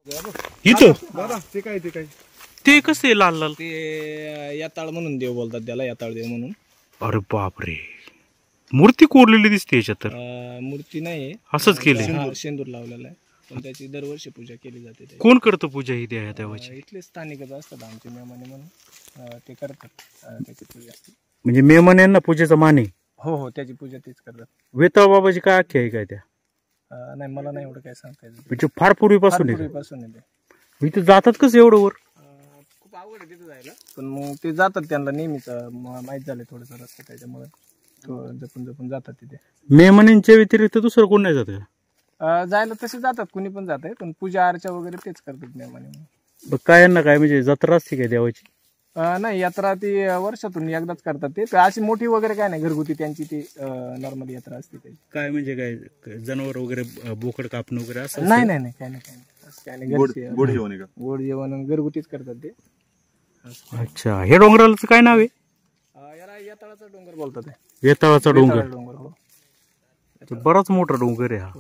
इथं दादा ते काय ते कसं आहे लाल लाल? ते याताळ म्हणून देव बोलतात त्याला, याताळ देव म्हणून. अरे बापरे, मूर्ती कोरलेली दिसते याच्यात तर. मूर्ती नाही, असंच केलंय? हा, शेंदूर लावलेला आहे, पण त्याची दरवर्षी पूजा केली जाते. कोण करतं पूजा ही देवाची? इथले स्थानिकच असतात आमचे मेहमाने म्हणून, ते करतात त्याची पूजा. म्हणजे मेहमान्यांना पूजेचा मान आहे? हो, त्याची पूजा तेच करतात. वेताळ बाबाची काय आख्या आहे काय त्या? नाही, मला नाही एवढं काय सांगता येतं. म्हणजे फार पूर्वीपासून आहे? पूर्वीपासून आहे ते. इथं जातात कसं एवढं वर? खूप अवघड आहे तिथं जायला, पण मग ते जातात, त्यांना नेहमीच माहीत झालं थोडंसं रस्ता, त्याच्यामुळे जपून जपून जातात तिथे. मेहमानींच्या व्यतिरिक्त दुसरं कोण नाही जात का? जायला तसे जातात, कुणी पण जात आहे, पण पूजा अर्चा वगैरे तेच करतात मेहमाने. काय यांना काय म्हणजे जत्रा असते काय देवाची? नाही, यात्रा ती वर्षातून एकदाच करतात. ते अशी मोठी वगैरे काय नाही, घरगुती त्यांची ती नॉर्मल यात्रा असते त्याची. काय म्हणजे काय जनावर वगैरे बोकड कापणं वगैरे असं? नाही, काय नाही, गोड जेवण आहे का? गोड जेवण घरगुतीच करतात ते. अच्छा, हे डोंगराचं काय नाव आहे? याला याताळाचा डोंगर बोलतात. वेताळाचा डोंगर. डोंगर, हो. बराच मोठा डोंगर आहे हा.